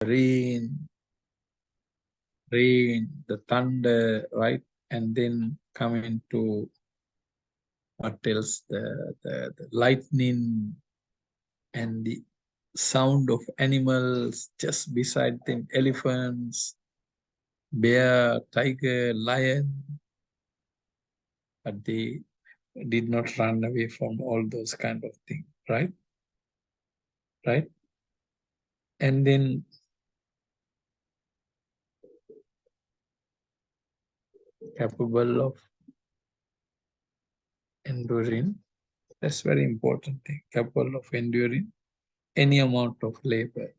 rain, the thunder, right? And then coming to what else? The lightning and the sound of animals just beside them, elephants, bear, tiger, lion. But they did not run away from all those kind of things, right? Right? And then capable of enduring, that's very important thing, capable of enduring any amount of labor.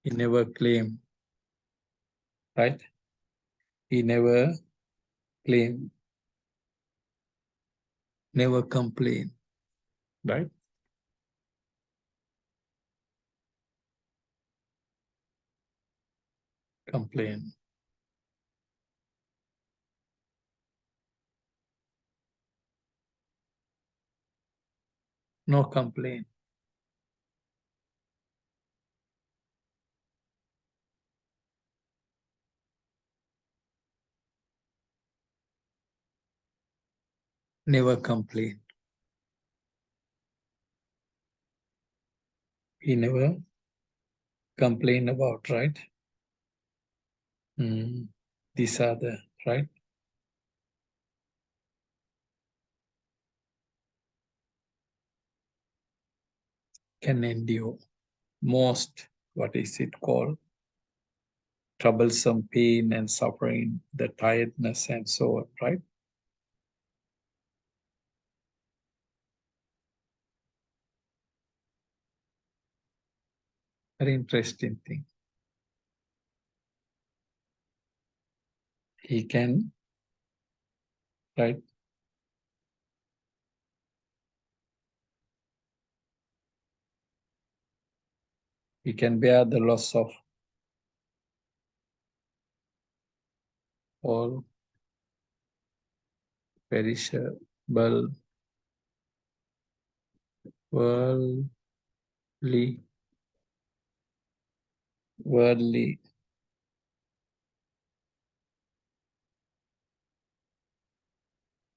He never claimed, right? He never claimed, never complained, right? Complain. No complaint. Never complain. He never complain about, right? These are the, right? Can endure most, what is it called? Troublesome pain and suffering, the tiredness and so on, right? Very interesting thing. He can, right? He can bear the loss of all perishable, worldly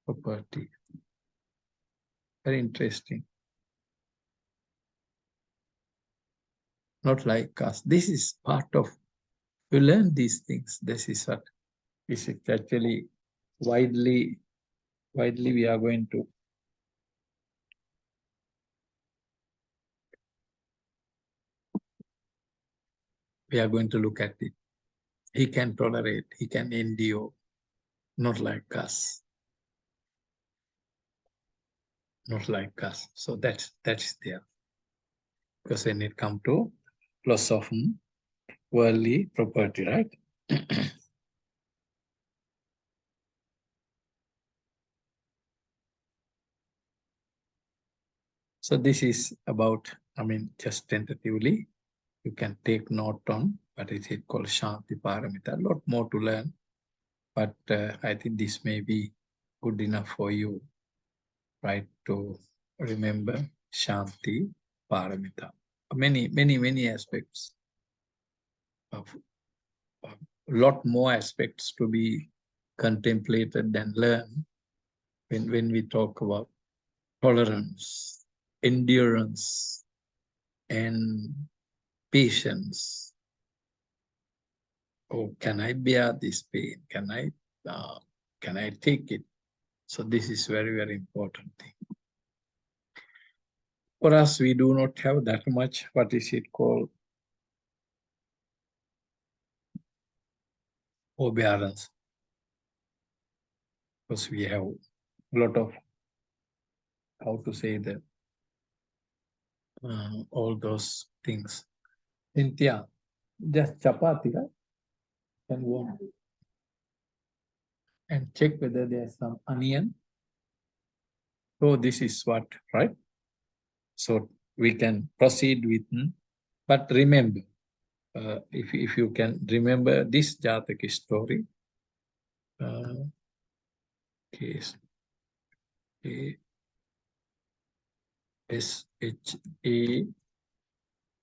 property. Very interesting. Not like us. This is part of, you learn these things. This is what is actually widely we are going to look at it. He can tolerate, he can endure, not like us. Not like us. So that's there. Because when it comes to loss of worldly property, right? So this is about, just tentatively, you can take note on what is it called Shanti Paramita. A lot more to learn, but I think this may be good enough for you, right, to remember Shanti Paramita. Many aspects of a lot more aspects to be contemplated and learned when we talk about tolerance, endurance, and patience. Oh, can I bear this pain? Can I take it? So this is very important thing. For us, we do not have that much, what is it called, forbearance. Because we have a lot of, how to say that, all those things. Cynthia, just chapati, right? And warm. And check whether there's some onion. So this is what, right? So we can proceed with, but remember, if you can remember this Jataka story, case. S-H-A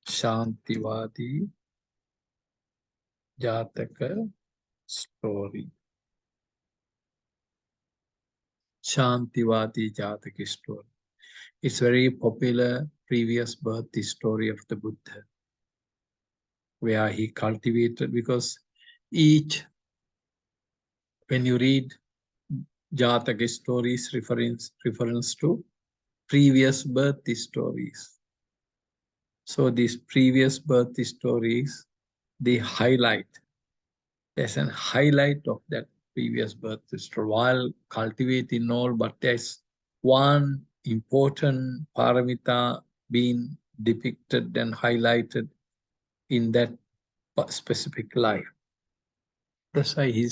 Shantivadi Jataka story. Shantivadi Jataka story. It's very popular previous birth story of the Buddha, where he cultivated, because when you read Jataka stories, reference to previous birth stories. So these previous birth stories, they highlight, there's a highlight of that previous birth story, while cultivating all, but there's one important paramita being depicted and highlighted in that specific life. That's why he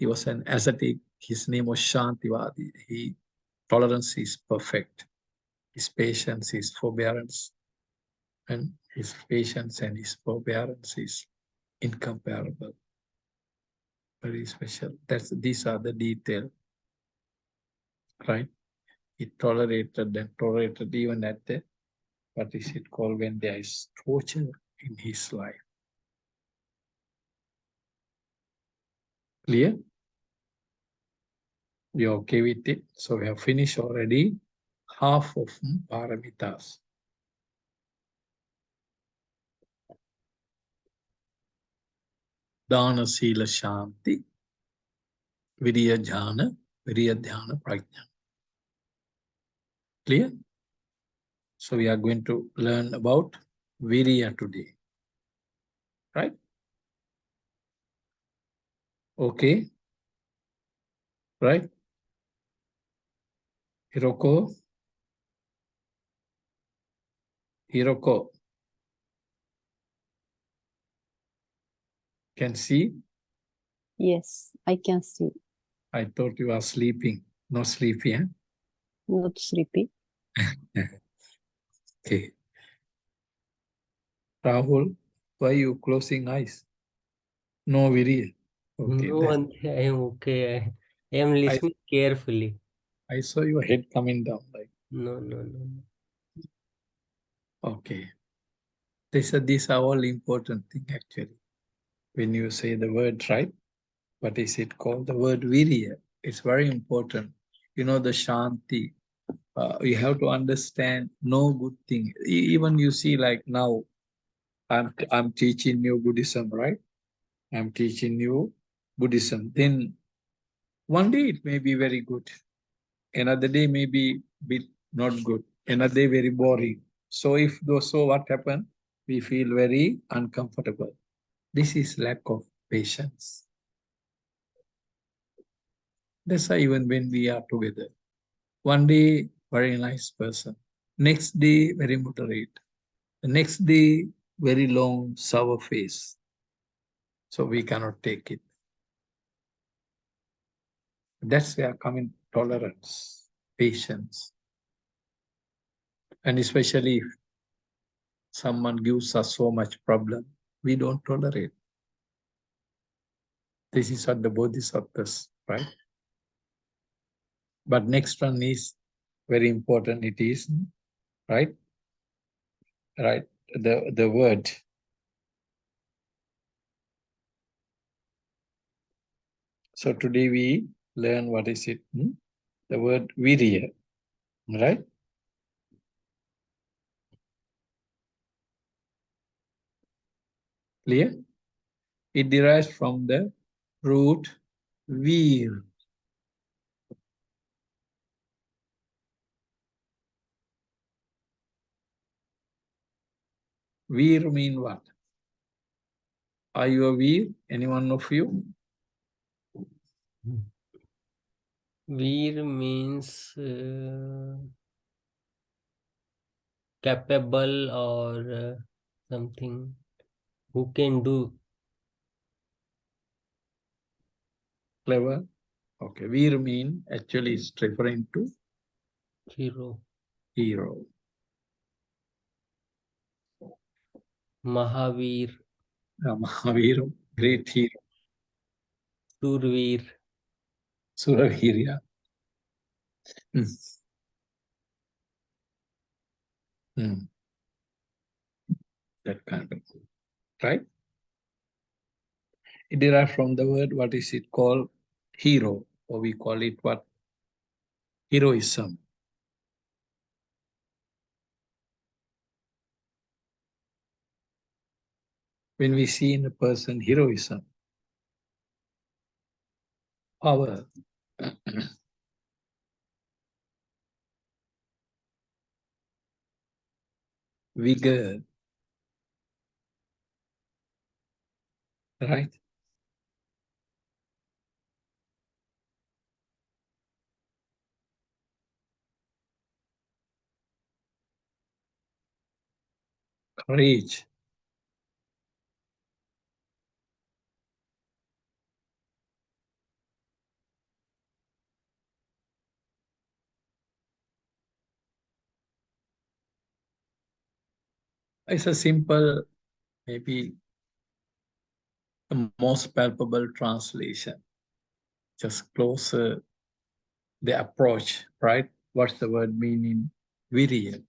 was an ascetic. His name was Shantivadi. Tolerance is perfect. His patience, his forbearance, and his patience and his forbearance is incomparable. Very special. These are the details, right? He tolerated and tolerated even at the, what is it called, when there is torture in his life. Clear? You're okay with it? So we have finished already half of paramitas. Dana, Sila, Shanti, Virya, Jhana, Prajna. Clear? So we are going to learn about Virya today. Right? Okay. Right? Hiroko? Can see? Yes, I can see. I thought you are sleeping. Not sleepy, eh? Not sleepy. Okay. Rahul, why are you closing eyes? No, Virya. Okay. No, I am okay. I am listening carefully. I saw your head coming down. Like. No. Okay. These are all important things actually. When you say the word, right? What is it called? The word Virya. It's very important. You know, the Shanti. You have to understand no good thing. Even you see, like now, I'm teaching you Buddhism, right? I'm teaching you Buddhism. Then one day it may be very good. Another day may be bit not good. Another day very boring. So what happen? We feel very uncomfortable. This is lack of patience. That's why even when we are together, one day very nice person, next day very moderate, the next day very long sour face. So we cannot take it. That's where coming tolerance, patience. And especially if someone gives us so much problem, we don't tolerate. This is what the Bodhisattvas, right? But next one is very important. It is, right? Right. The word. So today we learn what is it? The word Virya, right? Clear? It derives from the root vir. Vir mean what? Are you a vir? Any one of you? Veer means capable or something who can do. Clever. Okay. Vir mean actually is referring to Hero. hero. Mahavir. Mahavir, great hero. Surveer. Sura Virya. Hmm. Hmm. That kind of, right? It derives from the word, what is it called? Hero, or we call it what? Heroism. When we see in a person heroism, power, vigor, right? Courage. It's a simple, maybe the most palpable translation. Just closer the approach, right? What's the word meaning? Virya,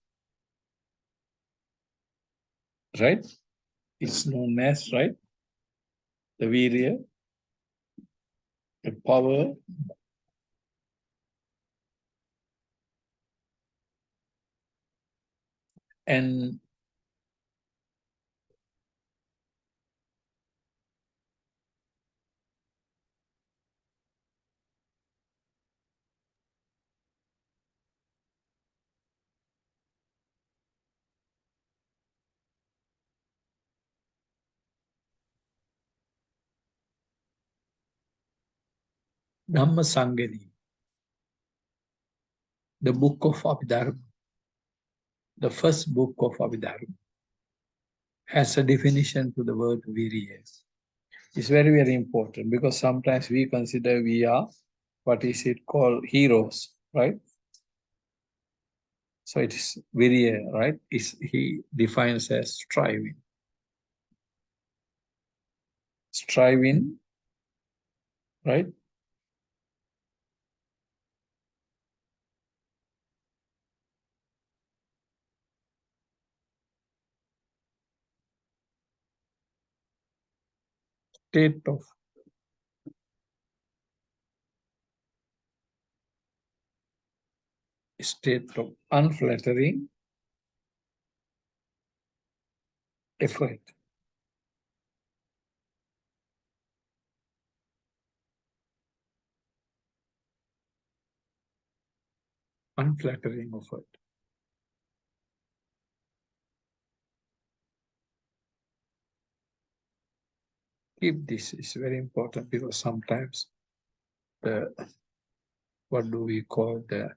right? It's known as, right? The virya, the power, and Dhamma Sangani, the book of Abhidharma, the first book of Abhidharma, has a definition to the word virya. It's very, very important because sometimes we consider we are, what is it called, heroes, right? So it is virya, right? He defines as striving. Striving, right? State of unflattering effort. Unflattering effort. Keep this, is very important because sometimes the, what do we call, the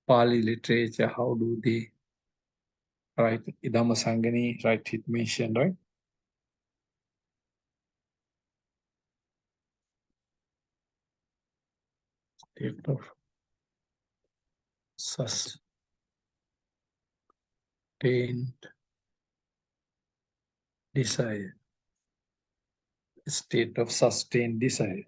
Pali literature, how do they write? Dhamma Sangani, right, it mentioned, right? State of sustained desire. State of sustained desire.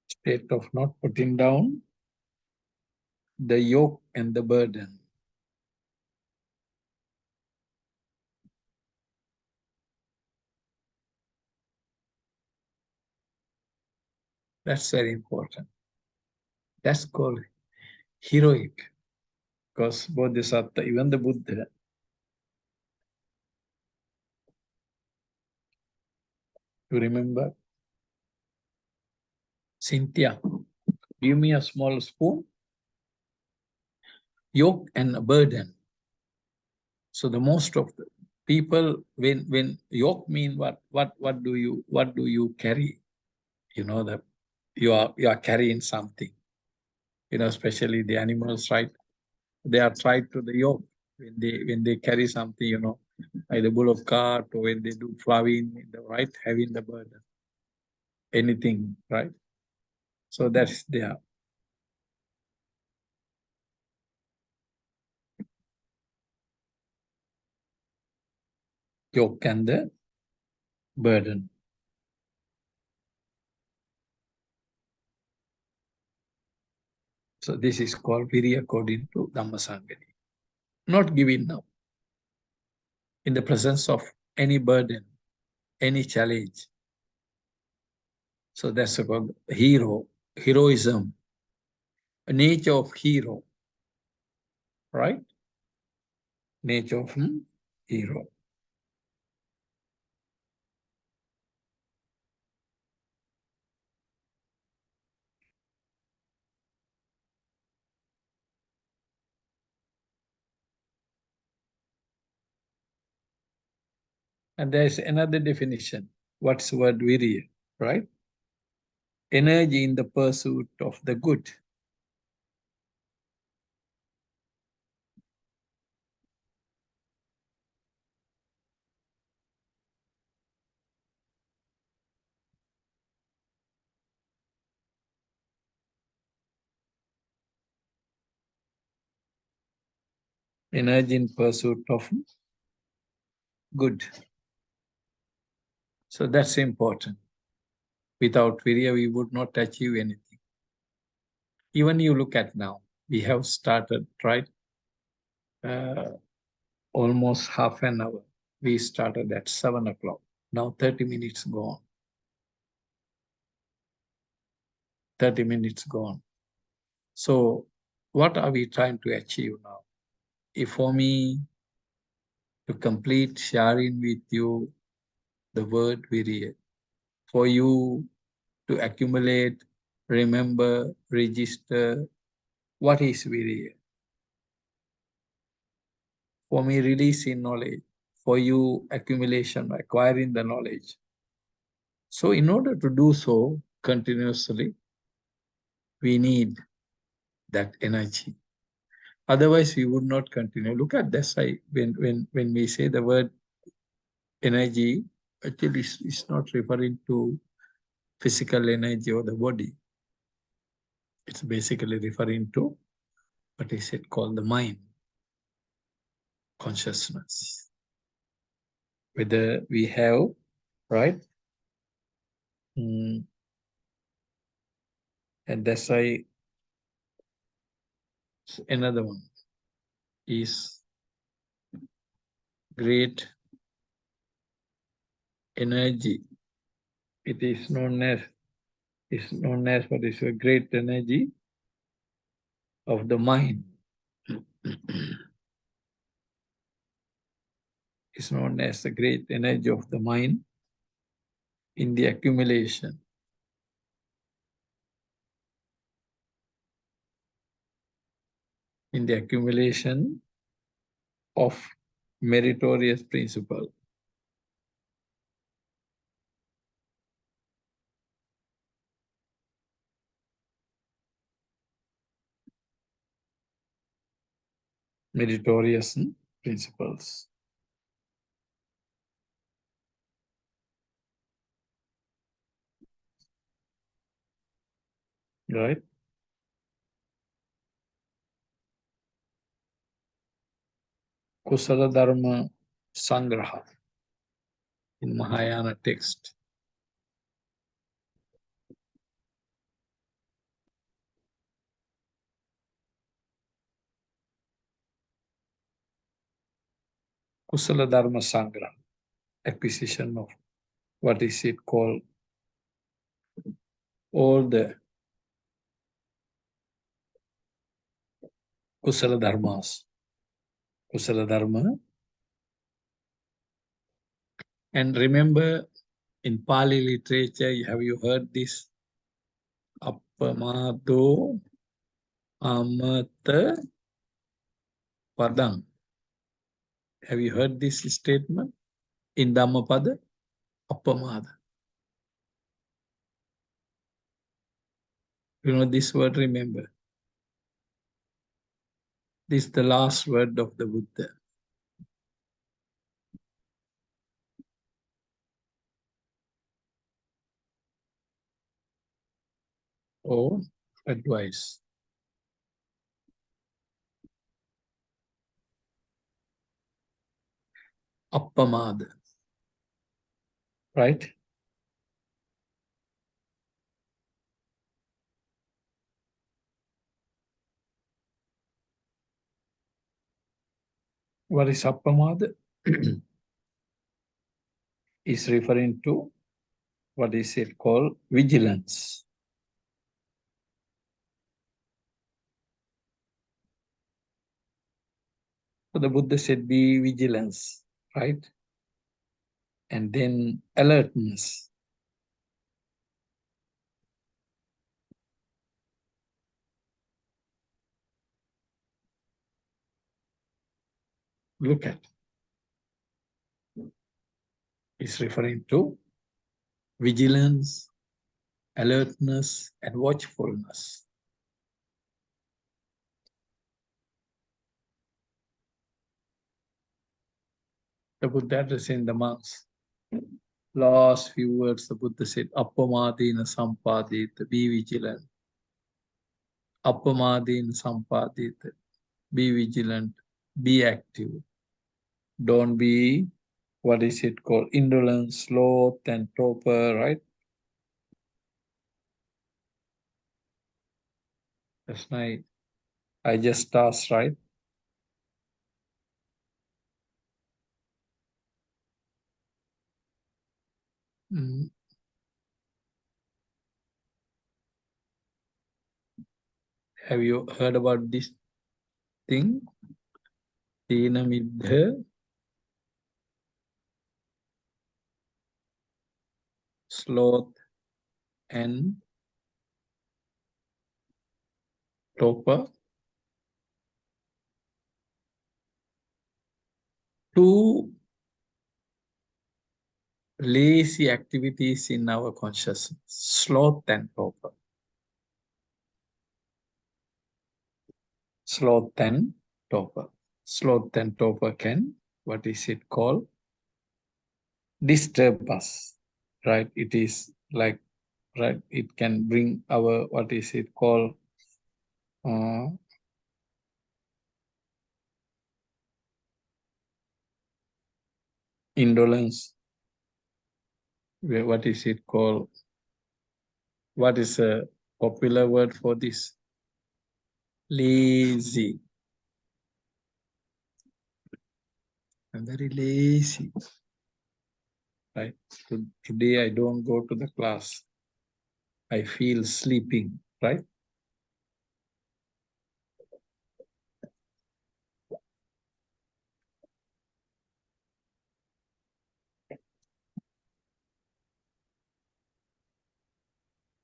State of not putting down the yoke and the burden. That's very important. That's called heroic. Because Bodhisatva, even the Buddha, you remember? Cynthia, give me a small spoon. Yoke and a burden. So the most of the people, when yoke mean what do you carry? You know that you are carrying something. You know, especially the animals, right? They are tied to the yoke when they carry something. You know, either bull or cart, or when they do plowing, right, having the burden, anything, right? So that's there. Yoke and the burden. So this is called Virya according to Dhammasangani. Not giving up in the presence of any burden, any challenge. So that's called hero, heroism, a nature of hero, right? Nature of hero. And there's another definition. What's the word virya, right? Energy in the pursuit of the good. Energy in pursuit of good. So that's important. Without virya, we would not achieve anything. Even you look at now, we have started, right? Almost half an hour. We started at 7 o'clock. Now 30 minutes gone. 30 minutes gone. So what are we trying to achieve now? If for me to complete sharing with you the word virya, for you to accumulate, remember, register, what is virya? For me, releasing knowledge. For you, accumulation, acquiring the knowledge. So in order to do so continuously, we need that energy. Otherwise, we would not continue. Look at this side. When we say the word energy, actually it's not referring to physical energy or the body. It's basically referring to what is it called, the mind, consciousness. Whether we have, right? And that's why another one is great energy. It is known as what is a great energy of the mind. It's known as the great energy of the mind in the accumulation. In the accumulation of meritorious principle. Meritorious principles. Right? Kusala Dharma Sangraha in Mahayana text. Kusala Dharma Sangraha, acquisition of what is it called? All the Kusala Dharmas. Kusala Dharma. And remember, in Pali literature, have you heard this? Appamado amata padang. Have you heard this statement? In Dhammapada, appamada. You know this word, remember. This is the last word of the Buddha. own advice. Appamada. Right? What is appamada? Is referring to what is it called? Vigilance. So the Buddha said, be vigilance, right? And then alertness. Look at. It's referring to vigilance, alertness, and watchfulness. The Buddha addressing the monks. Last few words, the Buddha said, Appamadina sampadita, be vigilant. Appamadina sampadita, be vigilant, be active. Don't be, what is it called, indolent, sloth, and torpor, right? That's nice. I just asked, right? Have you heard about this thing? Tina Midha, sloth, and torpor. Two lazy activities in our consciousness, sloth and torpor. Sloth and torpor. Sloth and torpor can, what is it called? Disturb us, right? It is like, right? It can bring our, what is it called? Indolence. What is it called? What is a popular word for this? Lazy. I'm very lazy. Right? Today I don't go to the class. I feel sleeping, right?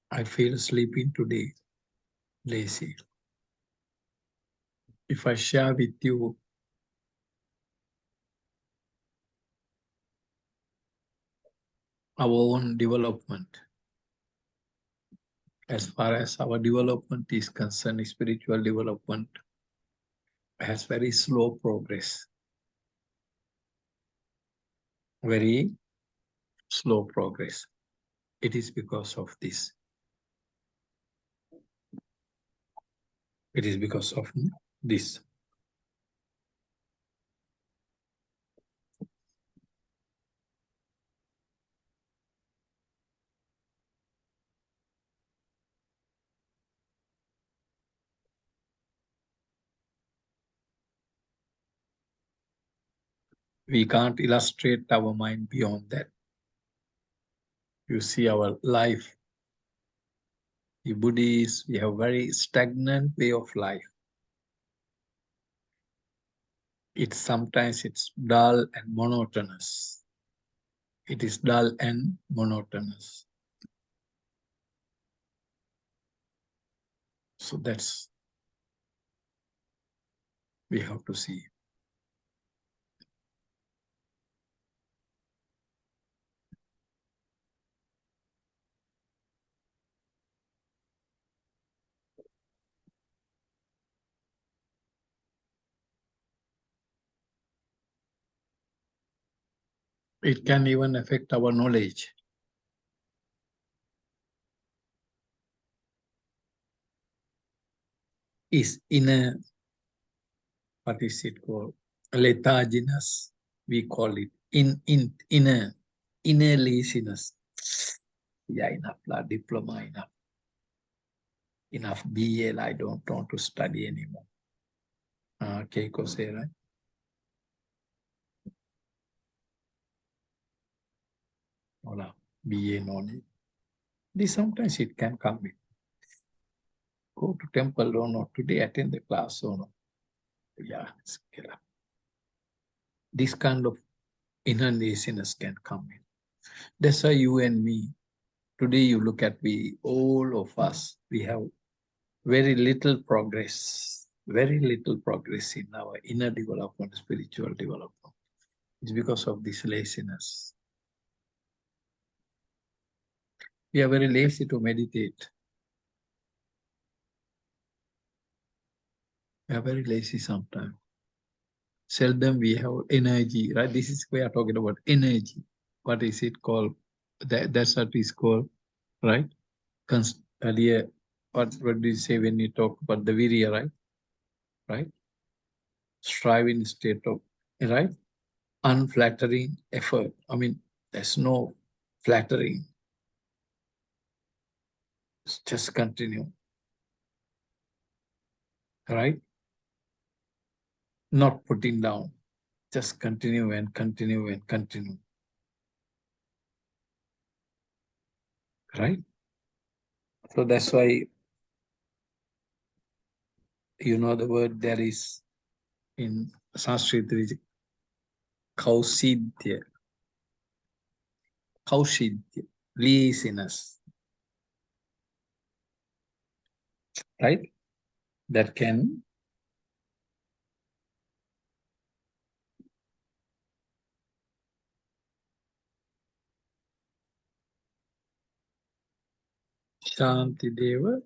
I feel sleeping today, lazy. If I share with you our own development, as far as our development is concerned, spiritual development has very slow progress. Very slow progress. It is because of this. It is because of this. We can't illustrate our mind beyond that. You see our life. The Buddhists, we have very stagnant way of life. Sometimes it's dull and monotonous. It is dull and monotonous. So that's, we have to see. It can even affect our knowledge. is inner, what is it called? Letharginess, we call it. Inner laziness. Yeah, enough lah, diploma, enough BL, I don't want to study anymore. Keiko say, right? Hola, BA no need. This sometimes it can come with. Go to temple or not today, attend the class or not. Yeah, it's killer. This kind of inner laziness can come in. That's why you and me, today you look at all of us, we have very little progress in our inner development, spiritual development. It's because of this laziness. We are very lazy to meditate. We are very lazy sometimes. Seldom we have energy, right? This is we are talking about energy. What is it called? That's what is called, right? Earlier, what do you say when you talk about the Virya, right? Right? Striving state of, right? Unflattering effort. I mean, there's no flattering. Just continue. Right? Not putting down. Just continue and continue and continue. Right? So that's why, you know, the word there is in Sanskrit, there is kausidya. Kausidya, laziness. Right? That can Shantideva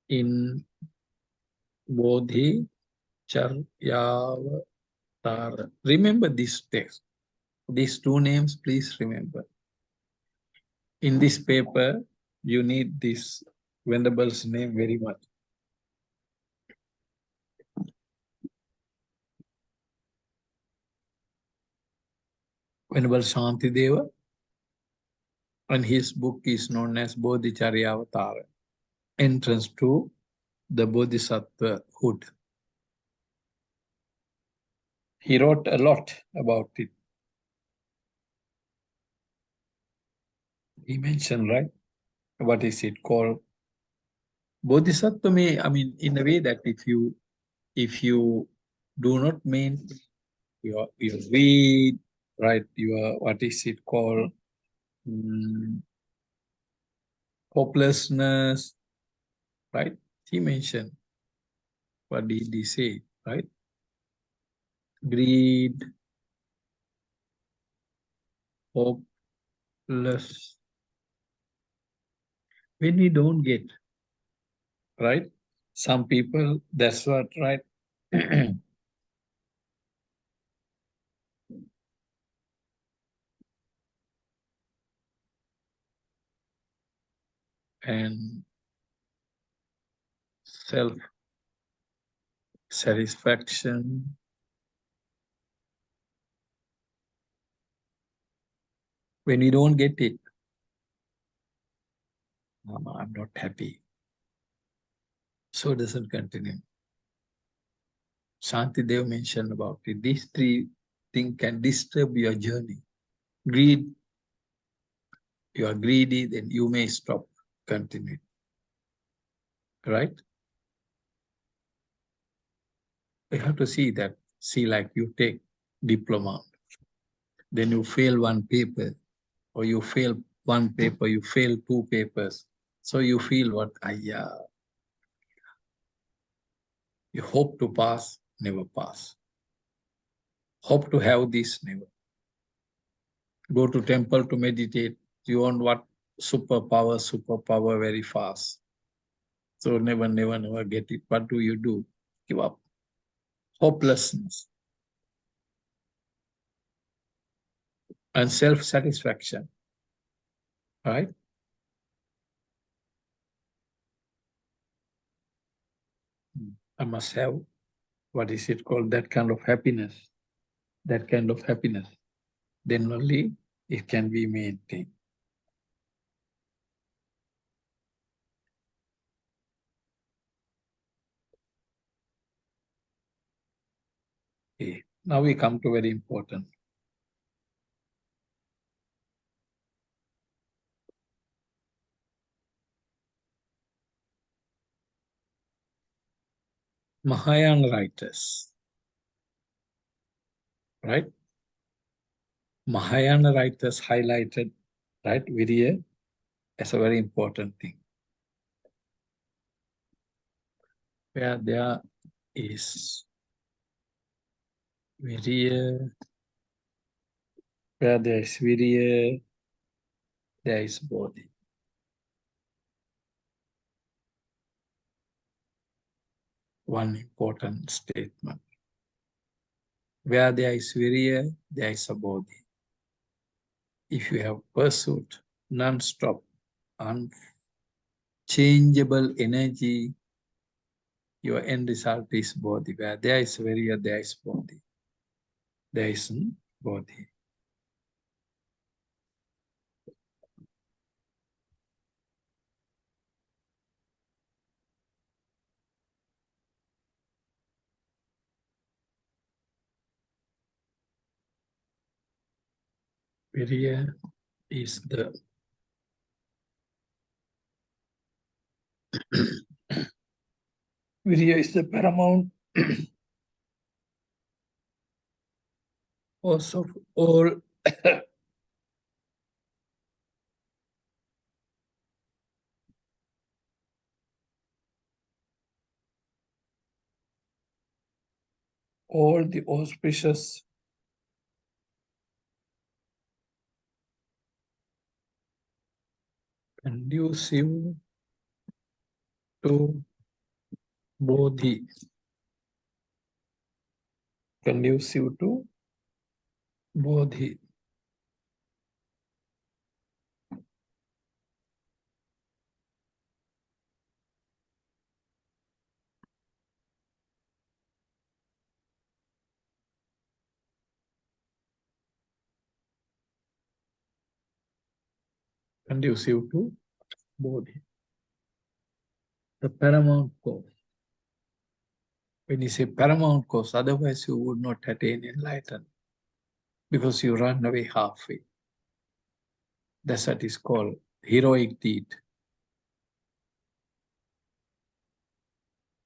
in Bodhi Charyavatara. Remember this text. These two names, please remember. In this paper, you need this Venerable's name very much. Venerable Shantideva, and his book is known as Bodhicharyavatara, Entrance to the Bodhisattva hood. He wrote a lot about it. He mentioned, right? What is it called? Bodhisattva may, I mean, in a way that if you do not mean your greed, right? Your, what is it called? Hopelessness, right? He mentioned, what did he say, right? Greed, hopeless. When we don't get, right? Some people, that's what, right? And self-satisfaction. When we don't get it, I'm not happy. So doesn't continue. Shantidev mentioned about it. These three things can disturb your journey. Greed, you are greedy, then you may stop, continue. Right? You have to see that. See, like you take diploma, then you fail one paper, or you fail one paper, you fail two papers. So you feel what? You hope to pass, never pass. Hope to have this, never. Go to temple to meditate. You want what? Superpower very fast. So never get it. What do? Give up. Hopelessness. And self-satisfaction. Right? I must have, what is it called, that kind of happiness, that kind of happiness. Then only it can be maintained. Okay. Now we come to very important. Mahayana writers, right? Mahayana writers highlighted, right, Virya as a very important thing. Where there is Virya, where there is Virya, there is Bodhi. One important statement. Where there is Virya, there is a Bodhi. If you have pursuit, non-stop, unchangeable energy, your end result is Bodhi. Where there is Virya, there is Bodhi. There is Bodhi. Virya is the Virya is the paramount cause of all all the auspicious conducive to Bodhi, conducive to Bodhi. Conducive to Bodhi. The paramount cause. When you say paramount cause, otherwise you would not attain enlightenment because you run away halfway. That's what is called heroic deed.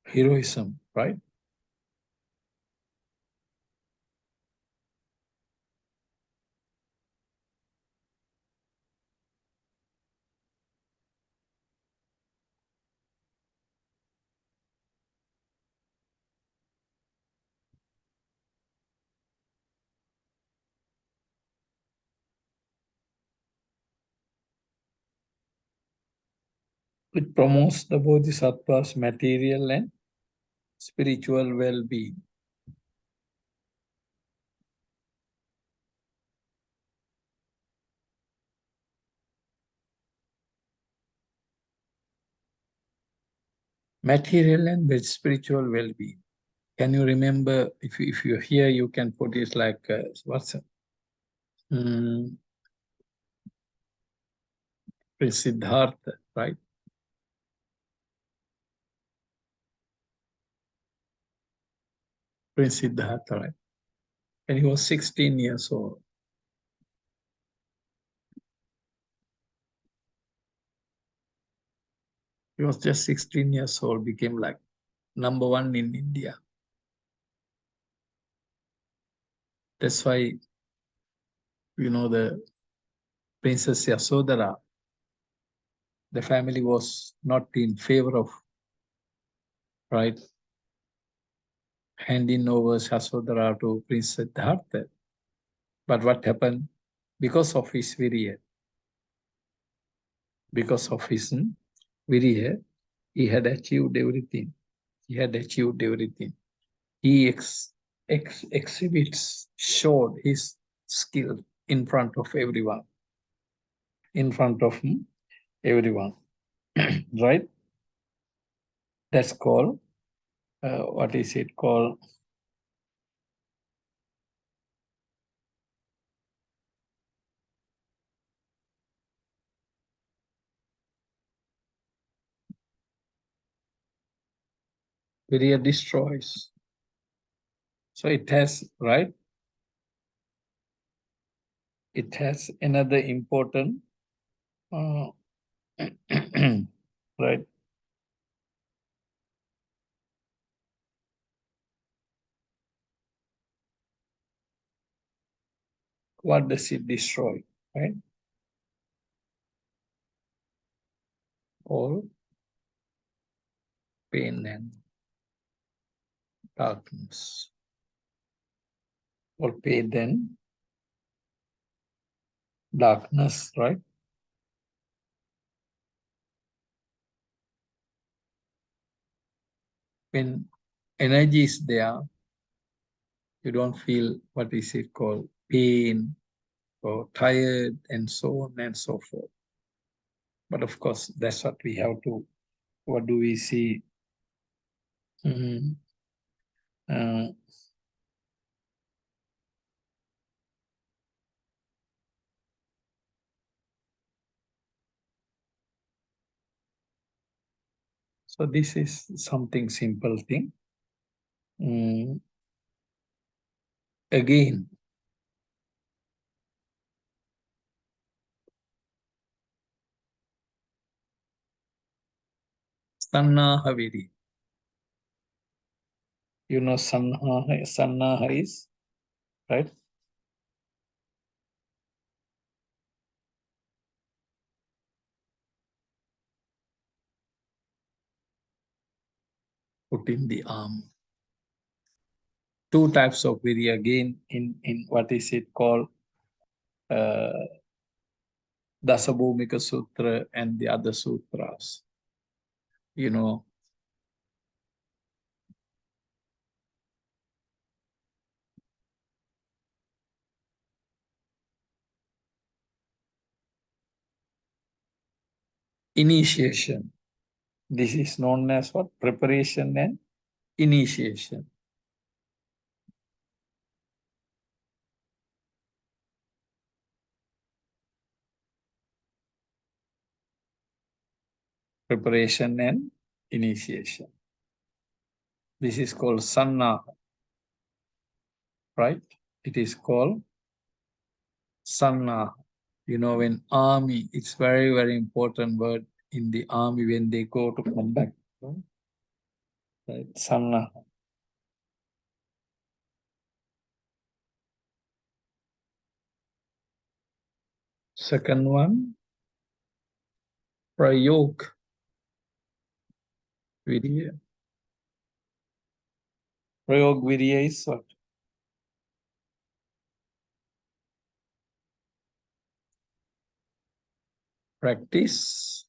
Heroism, right? It promotes the Bodhisattva's material and spiritual well-being. Material and spiritual well-being. Can you remember, if you're here, you can put it like, what's it? Prince Siddhartha, right? Prince Siddhartha, right? And he was 16 years old. He was just 16 years old, became like #1 in India. That's why, you know, the Princess Yasodhara, the family was not in favor of, right, handing over Yasodhara to Prince Siddhartha. But what happened? Because of his Virya, because of his Virya, he had achieved everything. He had achieved everything. He exhibits, showed his skill in front of everyone. In front of everyone. Right? That's called what is it called? Virya destroys. So it has, right? It has another important, right? What does it destroy, right? All pain and darkness. All pain and darkness, right? When energy is there, you don't feel, what is it called, pain or tired and so on and so forth. But of course, that's what we have to, what do we see? So this is something simple thing. Again, Sannaha Viri. You know Sannaha is, right? Put in the arm. Two types of Viri again in what is it called? Dasabhumika Sutra and the other sutras. You know, initiation. This is known as what? Preparation and initiation. Preparation and initiation. This is called Sannaha, right? It is called Sannaha. You know, when army, it's very, very important word in the army when they go to combat. Right? Sannaha. Second one, Prayog Virya. Prayog Virya is what? Practice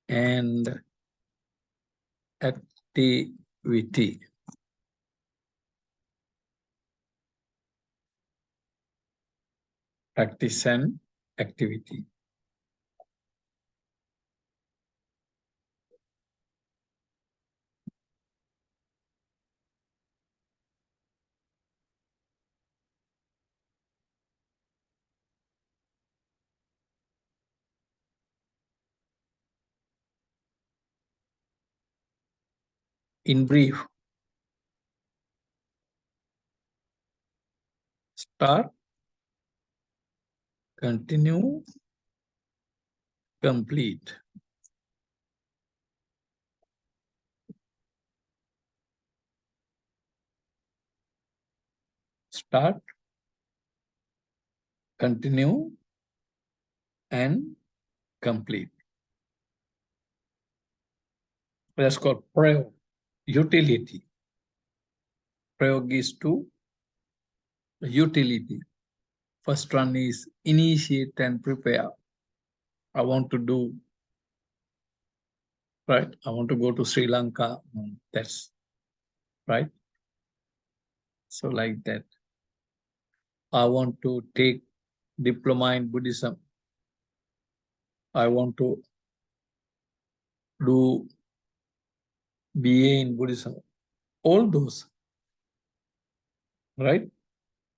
and activity. Practice and activity. In brief, start, continue, complete. Start, continue, and complete. That's called prayog, utility. Prayog is to utility. First one is initiate and prepare. I want to do, right? I want to go to Sri Lanka. That's right. So like that. I want to take diploma in Buddhism. I want to do B.A. in Buddhism, all those, right?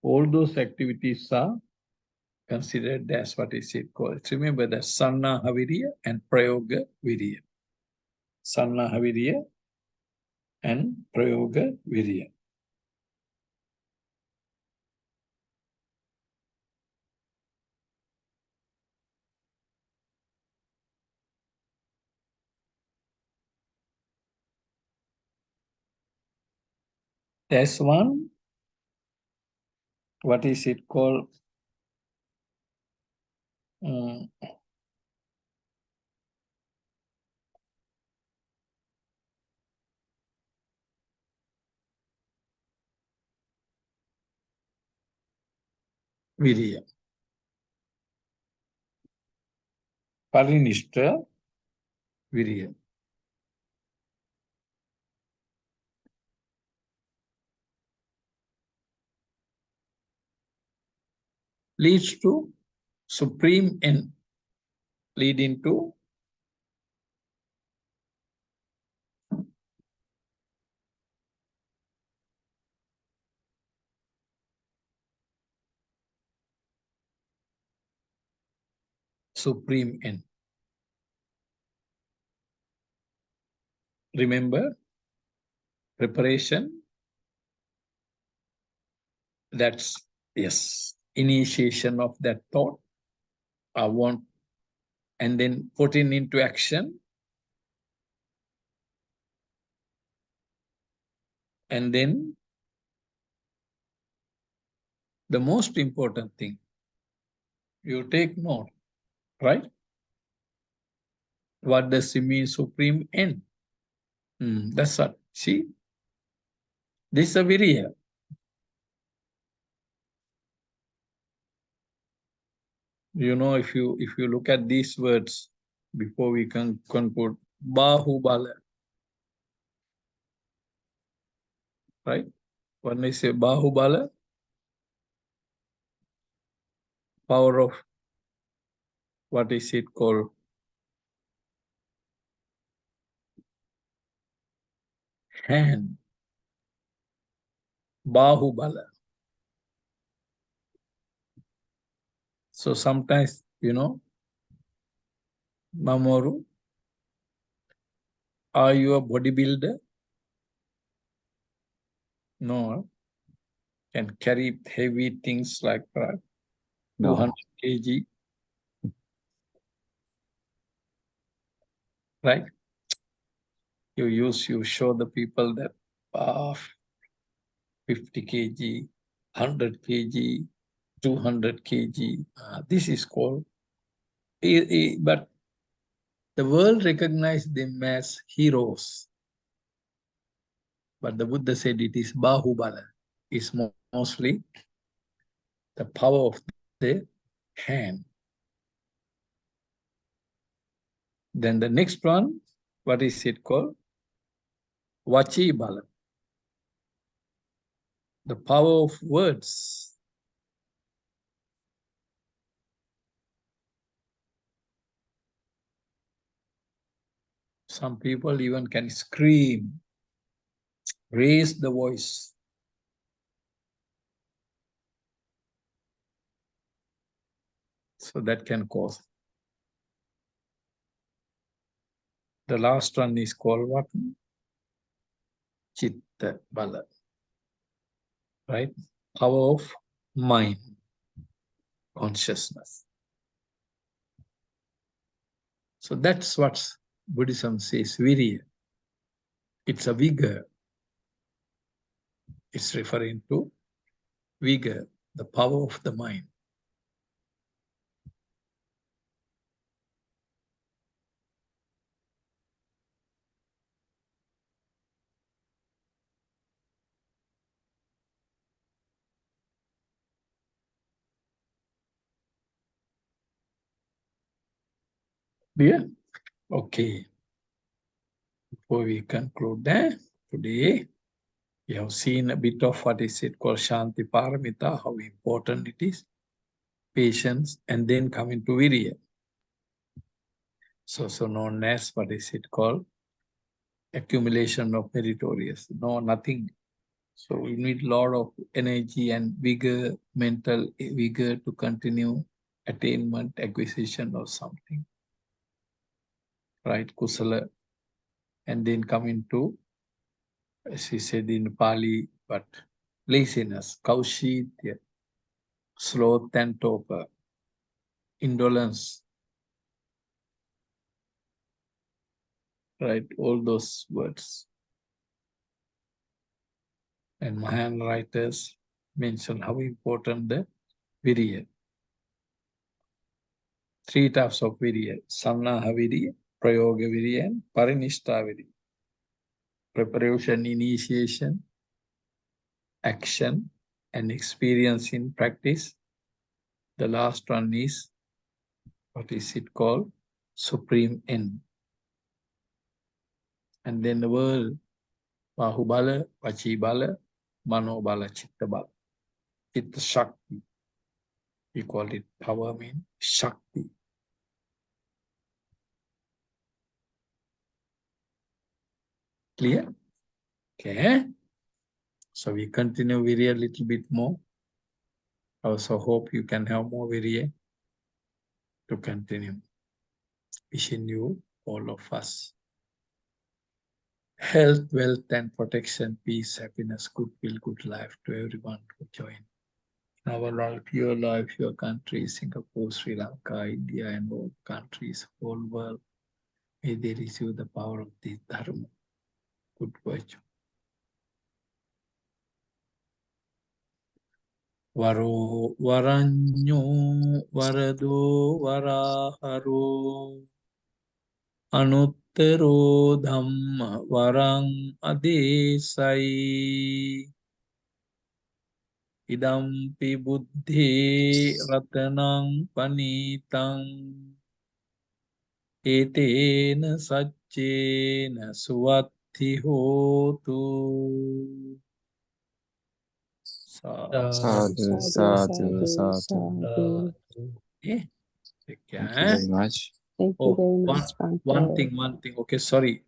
All those activities are considered as what is it called? Remember that Sannaha Virya and Prayoga Virya. Sannaha Virya and Prayoga Virya. There's one, what is it called? Virya. Parinishta Virya. Leads to supreme end, leading to supreme end. Remember, preparation, that's, yes, initiation of that thought, I want, and then putting into action, and then the most important thing, you take note, right? What does it mean, supreme end? That's what, see, this is a Virya. You know, if you look at these words before we can conclude, Bahubala, right? When I say Bahubala, power of, what is it called? Hand. Bahubala. So sometimes, you know, Mamoru, are you a bodybuilder? No. Can carry heavy things like that. No. 200 kg. Right? You show the people that 50 kg, 100 kg, 200 kg. This is called, but the world recognized them as heroes. But the Buddha said it is Bahubala. It's mostly the power of the hand. Then the next one, what is it called? Vachi Bala. The power of words. Some people even can scream, raise the voice. So that can cause. The last one is called what? Chitta Bala. Right? Power of mind, consciousness. So that's what Buddhism says, Virya. It's a vigor. It's referring to vigor, the power of the mind. Yeah? Okay. Before we conclude today, we have seen a bit of what is it called Shanti Paramita, how important it is, patience, and then coming to Virya. So known as, what is it called? accumulation of meritorious. No, nothing. So we need a lot of energy and vigor, mental vigor to continue attainment, acquisition of something. Right, kusala. And then come into, as he said in Pali, but laziness, kaushitya, sloth and torpor, indolence. Right, all those words. And Mahayana writers mention how important the Virya. 3 types of Virya: Sannaha Virya, Prayoga Virya, and Parinishta Virya. Preparation, initiation, action, and experience in practice. The last one is, what is it called? Supreme end. And then the word Bahubala, Vachibala, Manobala, Chittabala. Chitta Shakti. We call it power, mean Shakti. Clear? Okay. So we continue Virya a little bit more. I also hope you can have more Virya to continue. Wishing you, all of us, health, wealth, and protection, peace, happiness, goodwill, good life to everyone who join. Our life, your country, Singapore, Sri Lanka, India, and all countries, whole world, may they receive the power of this Dharma, good virtue. Varo Varanyo Varado Varaharo Anuttaro Dhamma Varang Adesai Idampi Buddhi Ratanang Panitang Etena Satchena Suvatthi Hotu. Sadhu, sadhu, sadhu. Okay. Thank you very much. Thank you very much, One Bhante. thing. Okay, sorry.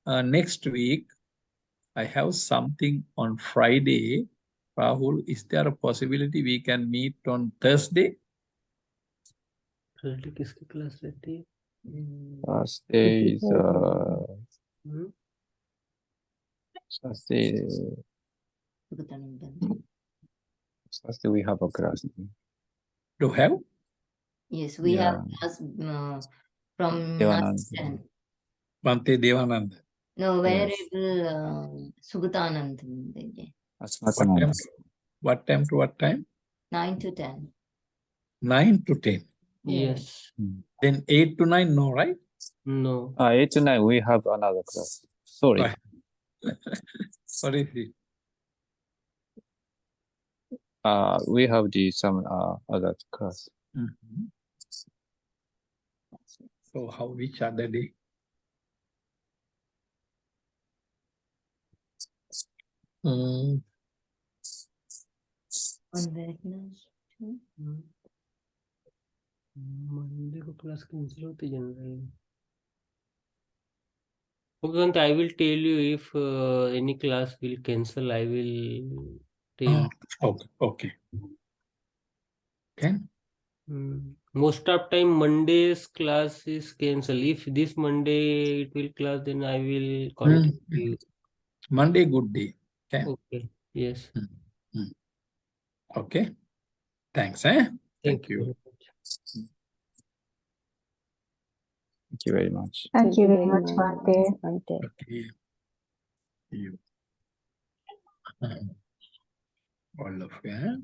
Next week, I have something on Friday. Rahul, is there a possibility we can meet on Thursday? Thursday किसकी class रहती है? Thursday is Thursday we have a class. Do have? Yes, we have class from Devanand. 10. Bhante Devananda. No, Yes. Venerable Sugatanand. What time to what time? 9 to 10. 9 to 10. Yes. Then 8 to 9, no, right? No. 8 to 9 we have another class. Sorry. Right. What is it? We have some other class. So which other day? On Wednesday. Monday को class cancel होती generally. Okay, Bhante, I will tell you if any class will cancel. I will tell. Okay. Most of time Monday's class is cancelled. If this Monday it will class, then I will contact you. Monday, good day. Okay. Okay. Yes. Okay. Thanks. Thank you. Very much. Thank you very much. Thank you very much, Bhante. Okay. You. All of you.